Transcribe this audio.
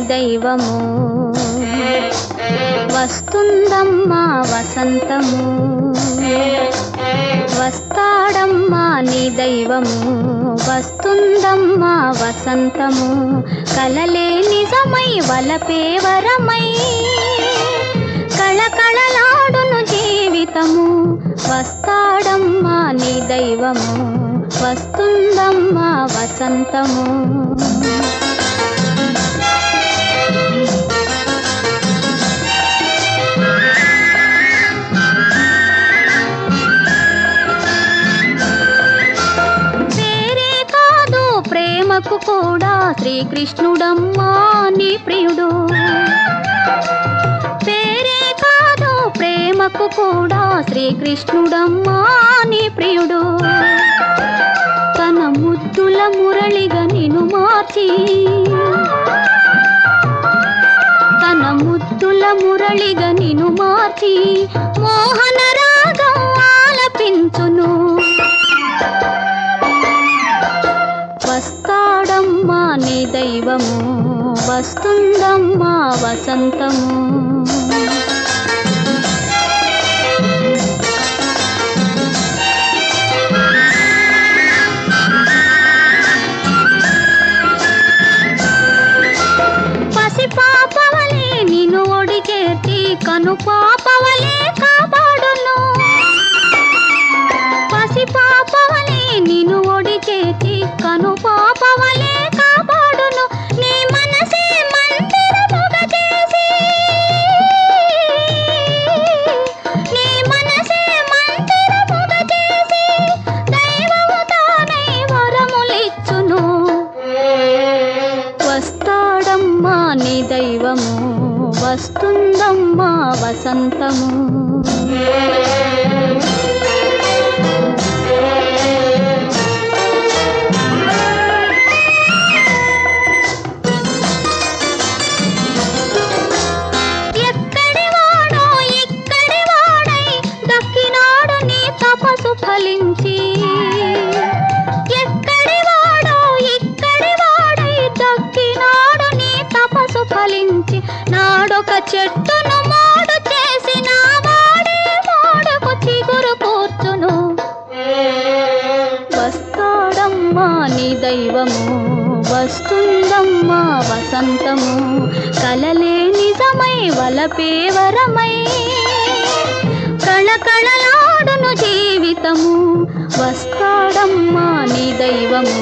దైవము వస్తుందమ్మా వసంతము వస్తాడమ్మా నీ దైవము వస్తుందమ్మా వసంతము కలలే నిజమై వలపే వరమై కళకళలాడును జీవితము వస్తాడమ్మా నీ దైవము వస్తుందమ్మా వసంతము ప్రేమకు కూడా శ్రీకృష్ణుడమ్మా నీ ప్రియుడు పేరే కాదు ప్రేమకు కూడా శ్రీకృష్ణుడమ్మా నీ ప్రియుడు తన ముద్దుల మురళిగా నిన్ను మార్చి తన ముద్దుల మురళిగా నిన్ను మార్చి మోహన రాగం ఆలపించును వస్తాడమ్మా నీ దైవము వస్తుందమ్మా వసంతము పసిపాపవలే నిన్ను ఒడిచేర్చి కను పాపవలే కాపాడును పసిపాపవలే నిన్ను ఒడిచేర్చి కను పాపవలే కాపాడును నీ మనసే మందిరముగా చేసి నీ మనసే మందిరముగా చేసి దైవము తానై వరములిచ్చును వస్తాడమ్మా నీ దైవము వస్తుందమ్మా వసంతము ఫలించి ఎక్కడి వాడో ఇక్కడి వాడై దక్కినాడు నీ తపసు ఫలించి నాడొక చెట్టును మోడు చేసి నా వాడే మోడుకు చిగురు కూర్చును వస్తాడమ్మా నీ దైవము వస్తుందమ్మా వసంతము కలలే నిజమై వలపే వరమై కళకళలాడును జీవితము వస్తాడమ్మా నీ దైవము